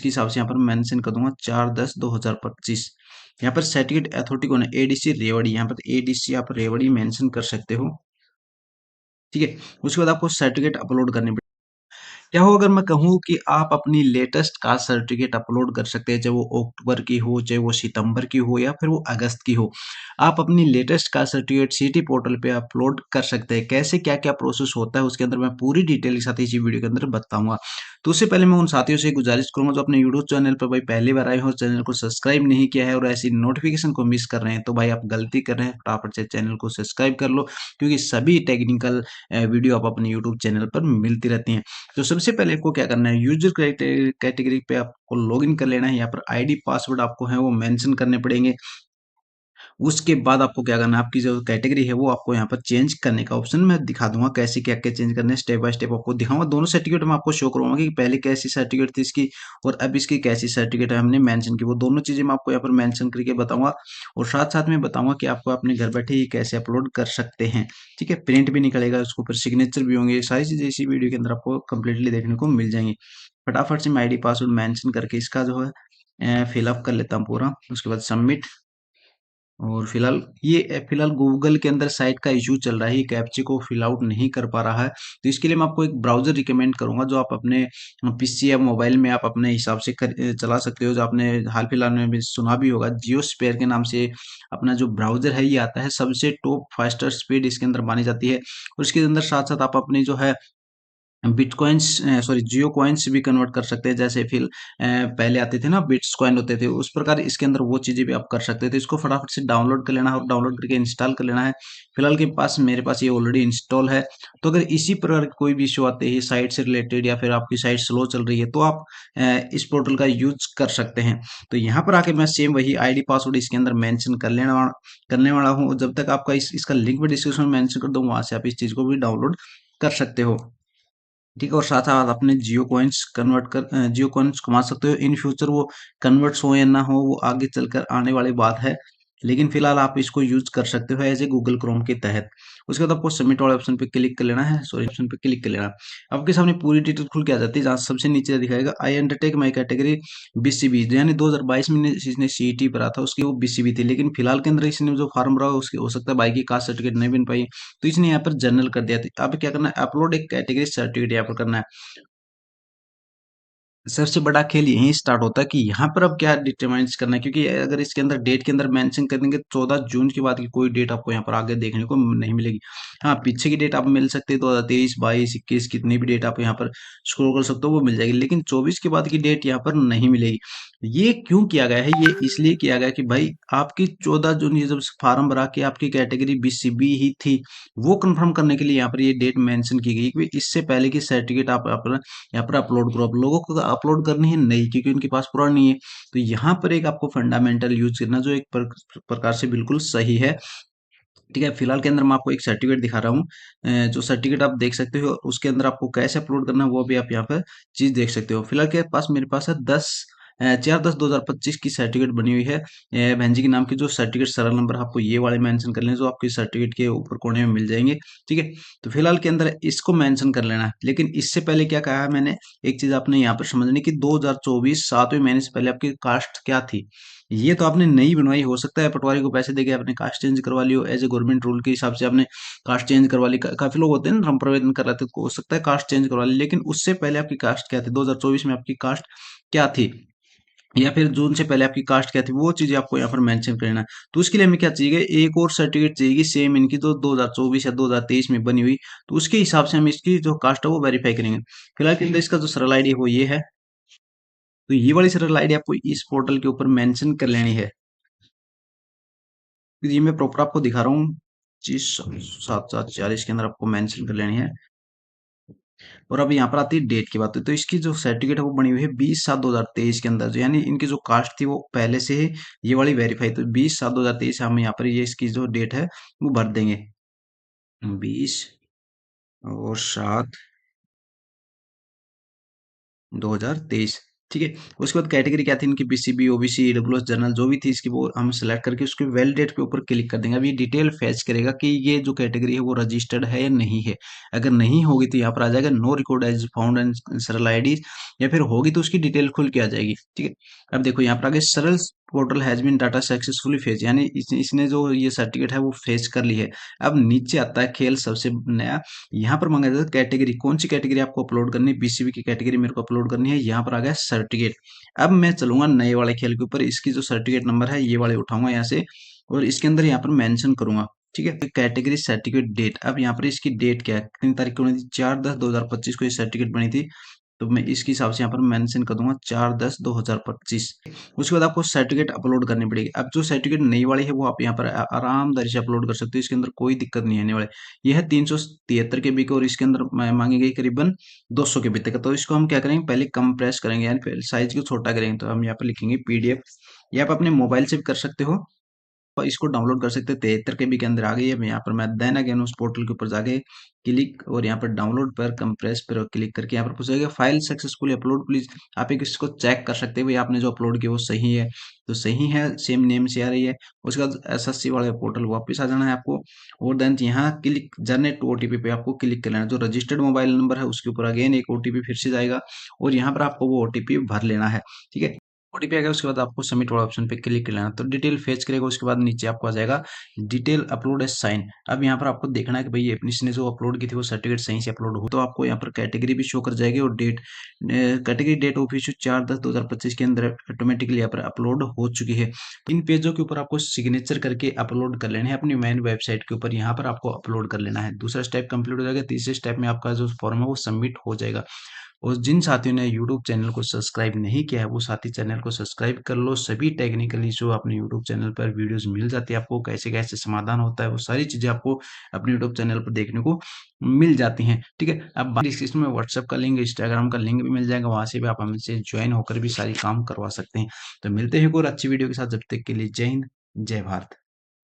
इसके हिसाब से यहाँ पर मेंशन कर दूंगा 4/10/2025। यहाँ पर सर्टिफिकेट अथॉरिटी कौन है? एडीसी रेवाड़ी। यहाँ पर एडीसी आप रेवाड़ी मेंशन कर सकते हो। ठीक है, उसके बाद आपको सर्टिफिकेट अपलोड करने पड़ेंगे। क्या हो अगर मैं कहूँ कि आप अपनी लेटेस्ट कास्ट सर्टिफिकेट अपलोड कर सकते हैं, चाहे वो अक्टूबर की हो, चाहे वो सितंबर की हो, या फिर वो अगस्त की हो। आप अपनी latest caste certificate city portal पे अपलोड कर सकते हैं। कैसे क्या क्या प्रोसेस होता है उसके अंदर मैं पूरी डिटेल के साथ इसी वीडियो के अंदर बताऊंगा। तो उससे पहले मैं उन साथियों से गुजारिश करूंगा जो अपने यूट्यूब चैनल पर भाई पहली बार आए हो, चैनल को सब्सक्राइब नहीं किया है और ऐसी नोटिफिकेशन को मिस कर रहे हैं, तो भाई आप गलती कर रहे हैं। फटाफट से चैनल को सब्सक्राइब कर लो, क्योंकि सभी टेक्निकल वीडियो आप अपने यूट्यूब चैनल पर मिलती रहती हैं। तो सबसे पहले आपको क्या करना है, यूजर कैटेगरी पे आपको लॉगिन कर लेना है। यहाँ पर आईडी पासवर्ड आपको है वो मेंशन करने पड़ेंगे। उसके बाद आपको क्या करना है, आपकी जो कैटेगरी है वो आपको यहाँ पर चेंज करने का ऑप्शन मैं दिखा दूंगा, कैसे क्या क्या चेंज करने हैं, स्टेप बाय स्टेप आपको दिखाऊंगा। दोनों सर्टिफिकेट में आपको शो करूंगा कि पहले कैसी सर्टिफिकेट थी इसकी और अब इसकी कैसी सर्टिफिकेट है हमने मेंशन की, वो दोनों चीजें मैं आपको यहाँ पर मेंशन करके बताऊंगा। और साथ साथ में बताऊंगा कि आपको अपने घर बैठे ही कैसे अपलोड कर सकते हैं। ठीक है, प्रिंट भी निकलेगा, उसके ऊपर सिग्नेचर भी होंगे, सारी चीजें इसी वीडियो के अंदर आपको कंप्लीटली देखने को मिल जाएंगी। फटाफट से मैं आईडी पासवर्ड मेंशन करके इसका जो है फिलअप कर लेता हूँ पूरा, उसके बाद सबमिट। और फिलहाल गूगल के अंदर साइट का इशू चल रहा है, ये कैप्चे को फिल आउट नहीं कर पा रहा है। तो इसके लिए मैं आपको एक ब्राउजर रिकमेंड करूंगा जो आप अपने पीसी या मोबाइल में आप अपने हिसाब से चला सकते हो। जो आपने हाल फिलहाल में भी सुना भी होगा, जियो स्पेयर के नाम से अपना जो ब्राउजर है ये आता है, सबसे टॉप फास्टर स्पीड इसके अंदर मानी जाती है। और इसके अंदर साथ साथ आप अपनी जो है बिटकॉइंस सॉरी जियो कॉइन्स भी कन्वर्ट कर सकते हैं। जैसे फिर पहले आते थे ना बिट्स कॉइन होते थे, उस प्रकार इसके अंदर वो चीजें भी आप कर सकते थे। इसको फटाफट से डाउनलोड कर लेना है और डाउनलोड करके इंस्टॉल कर लेना है। फिलहाल के पास मेरे पास ये ऑलरेडी इंस्टॉल है। तो अगर इसी प्रकार की कोई भी इशू आते हैं साइट से रिलेटेड या फिर आपकी साइट स्लो चल रही है, तो आप इस पोर्टल का यूज कर सकते हैं। तो यहाँ पर आके मैं सेम वही आईडी पासवर्ड इसके अंदर मेंशन करने वाला हूँ। जब तक आपका इसका लिंक भी डिस्क्रिप्शन में मेंशन कर दूँ, वहां से आप इस चीज को भी डाउनलोड कर सकते हो। ठीक है, और साथ साथ अपने जियो कॉइन्स कमा सकते हो। इन फ्यूचर वो कन्वर्ट्स हो या ना हो, वो आगे चलकर आने वाली बात है, लेकिन फिलहाल आप इसको यूज कर सकते हो एज ए गूगल क्रोम के तहत। उसके बाद आपको सबमिट वाले ऑप्शन पे क्लिक कर लेना है, सॉरी ऑप्शन पे क्लिक कर लेना है। आपके सामने पूरी डिटेल खुल के आ जाती है, जहाँ सबसे नीचे दिखाएगा आई अंडरटेक माई कैटेगरी बीसीबी, यानी 2022 में इसने सीईटी भरा था, उसकी वो बीसीबी थी। लेकिन फिलहाल के अंदर इसने जो फॉर्म भरा उसकी हो सकता है बाई की कास्ट सर्टिफिकेट नहीं बन पाई, तो इसने यहाँ पर जनरल कर दिया था। अब क्या करना है, अपलोड एक कैटेगरी सर्टिफिकेट यहाँ पर करना है। सबसे बड़ा खेल यहीं स्टार्ट होता है कि यहाँ पर अब क्या डिटरमाइंस करना है, क्योंकि अगर इसके अंदर डेट के अंदर मेंशन कर देंगे 14 जून के बाद की कोई डेट आपको यहाँ पर आगे देखने को नहीं मिलेगी। हाँ, पीछे की डेट आप मिल सकती है, 2023 22 21 कितनी भी डेट आप यहाँ पर स्क्रॉल कर सकते हो वो मिल जाएगी, लेकिन 24 के बाद की डेट यहाँ पर नहीं मिलेगी। ये क्यों किया गया है? ये इसलिए किया गया कि भाई आपकी 14 जून ये जब फॉर्म भरा के आपकी कैटेगरी बीसीबी ही थी, वो कंफर्म करने के लिए यहाँ पर ये डेट मेंशन की गई कि इससे पहले की सर्टिफिकेट आप यहाँ पर अपलोड करो। अब लोगों को अपलोड करनी है नहीं, क्योंकि उनके पास पुरानी है। तो यहाँ पर एक आपको फंडामेंटल यूज करना जो एक प्रकार से बिल्कुल सही है। ठीक है, फिलहाल के अंदर मैं आपको एक सर्टिफिकेट दिखा रहा हूँ। जो सर्टिफिकेट आप देख सकते हो उसके अंदर आपको कैसे अपलोड करना है वो भी आप यहाँ पर चीज देख सकते हो। फिलहाल के पास मेरे पास है 4/10/2025 की सर्टिफिकेट बनी हुई है। बहन जी के नाम की जो सर्टिफिकेट सरल नंबर आपको ये वाले मेंशन कर लें, जो आपकी सर्टिफिकेट के ऊपर कोने में मिल जाएंगे। ठीक है, तो फिलहाल के अंदर इसको मेंशन कर लेना है। लेकिन इससे पहले क्या कहा है मैंने, एक चीज आपने यहाँ पर समझनी कि 2024 7वें महीने से पहले आपकी कास्ट क्या थी। ये तो आपने नई बनवाई, हो सकता है पटवारी को पैसे देके आपने कास्ट चेंज करवा ली हो, एज ए गवर्नमेंट रूल के हिसाब से आपने कास्ट चेंज करवा ली। काफी लोग होते हैं ना, धर्म प्रवेदन कर रहे थे, हो सकता है कास्ट चेंज करवा ली, लेकिन उससे पहले आपकी कास्ट क्या थी, 2024 में आपकी कास्ट क्या थी, या फिर जून से पहले आपकी कास्ट क्या थी, वो चीजें आपको यहाँ पर मेंशन करना है। तो उसके लिए हमें क्या चाहिए, एक और सर्टिफिकेट चाहिए सेम इनकी जो 2024 या 2023 में बनी हुई, तो उसके हिसाब से हम इसकी जो कास्ट है वो वेरीफाई करेंगे। फिलहाल के अंदर इसका जो सरल आईडी है वो ये है। तो ये वाली सरल आईडी आपको इस पोर्टल के ऊपर मेंशन कर लेनी है। ये मैं प्रॉपर आपको दिखा रहा हूँ, 25/7/40 के अंदर आपको मेंशन कर लेनी है। और अब यहाँ पर आती है डेट की बात, तो इसकी जो सर्टिफिकेट है वो बनी हुई है 20/7/2023 के अंदर, यानी इनकी जो कास्ट थी वो पहले से ही ये वाली वेरीफाई, तो 20/7/2023 हम यहाँ पर ये इसकी जो डेट है वो भर देंगे, 20 और 7/2023। ठीक है। उसके बाद कैटेगरी क्या थी इनकी, बीसीबी, ओबीसी, ईडब्ल्यूएस, जनरल जो भी थी इसकी, वो हम सेलेक्ट करके उसके वैलिडेट के ऊपर क्लिक कर देंगे। अब ये डिटेल फैच करेगा कि ये जो कैटेगरी है वो रजिस्टर्ड है या नहीं है। अगर नहीं होगी तो यहाँ पर आ जाएगा no record as found and Saral ID, या फिर होगी तो उसकी डिटेल खुल के आ जाएगी। ठीक है। अब देखो यहाँ पर आगे Saral portal has been data successfully fetch, यानी इसने जो ये सर्टिफिकेट है वो फेच कर ली है। अब नीचे आता है खेल सबसे नया, यहाँ पर मांगा जाता है कैटेगरी, कौन सी कैटेगरी आपको अपलोड करनी है, बीसीबी की कैटेगरी मेरे को अपलोड करनी है। यहाँ पर आ गया सर्टिफिकेट। अब मैं चलूंगा नए वाले खेल के ऊपर, इसकी जो सर्टिफिकेट नंबर है ये वाले उठाऊंगा यहाँ से, और इसके अंदर यहाँ पर मेंशन करूंगा। ठीक है। कैटेगरी सर्टिफिकेट डेट, अब यहाँ पर इसकी डेट क्या है, कितनी तारीख को बनी थी, 4/10/2025 को ये सर्टिफिकेट बनी थी। तो मैं इसके हिसाब से यहाँ पर मेंशन कर दूंगा 4/10/2025। उसके बाद आपको सर्टिफिकेट अपलोड करनी पड़ेगी। अब जो सर्टिफिकेट नई वाली है वो आप यहाँ पर आरामदारी से अपलोड कर सकते हो, इसके अंदर कोई दिक्कत नहीं आने वाले। यह है 373 के बी का, और इसके अंदर मांगी गई करीबन 200 के बी तक। तो इसको हम क्या करेंगे, पहले कंप्रेस करेंगे, यानी पहले साइज को छोटा करेंगे। तो हम यहाँ पर लिखेंगे पीडीएफ, या आप अपने मोबाइल से भी कर सकते हो, और इसको डाउनलोड कर सकते हैं। 73 केबी के अंदर आ गई है। मैं यहाँ पर मैं देन अगेन उस पोर्टल के ऊपर जाके क्लिक, और यहाँ पर डाउनलोड पर कंप्रेस पर क्लिक करके यहाँ पर पूछेगा फाइल सक्सेसफुली अपलोड प्लीज। आप एक इसको चेक कर सकते हैं भाई आपने जो अपलोड किया वो सही है, तो सही है, सेम नेम से आ रही है। उसके बाद एसएससी वाले पोर्टल वापस आ जाना है आपको, और देन यहाँ क्लिक जनरेट ओटीपी पे आपको क्लिक कर लेना है। जो रजिस्टर्ड मोबाइल नंबर है उसके ऊपर अगेन एक ओटीपी फिर से जाएगा, और यहाँ पर आपको वो ओटीपी भर लेना है। ठीक है। ओटीपी आ गया, उसके बाद आपको सबमिट वाला ऑप्शन पे क्लिक कर लेना, तो डिटेल फेच करेगा। उसके बाद नीचे आपको आ जाएगा डिटेल अपलोड एज साइन। अब यहाँ पर आपको देखना है कि भाई ये इसने जो अपलोड की थी वो सर्टिफिकेट सही से अपलोड हो, तो आपको यहाँ पर कैटेगरी भी शो कर जाएगी, और date, category date of issue 4/10/2025 के अंदर ऑटोमेटिकली यहाँ पर अपलोड हो चुकी है। इन पेजों के ऊपर आपको सिग्नेचर करके अपलोड कर लेने हैं अपनी मेन वेबसाइट के ऊपर, यहाँ पर आपको अपलोड कर लेना है। दूसरा स्टेप कंप्लीट हो जाएगा, तीसरे स्टेप में आपका जो फॉर्म है वो सबमिट हो जाएगा। और जिन साथियों ने यूट्यूब चैनल को सब्सक्राइब नहीं किया है वो साथी चैनल को सब्सक्राइब कर लो। सभी टेक्निकल इशू अपने यूट्यूब चैनल पर वीडियोस मिल जाती है आपको, कैसे कैसे समाधान होता है वो सारी चीजें आपको अपने यूट्यूब चैनल पर देखने को मिल जाती हैं। ठीक है। अब डिस्क्रिप्शन में व्हाट्सएप का लिंक, इंस्टाग्राम का लिंक भी मिल जाएगा, वहां से भी आप हमसे ज्वाइन होकर भी सारी काम करवा सकते हैं। तो मिलते हैं एक और अच्छी वीडियो के साथ, जब तक के लिए जय हिंद, जय भारत।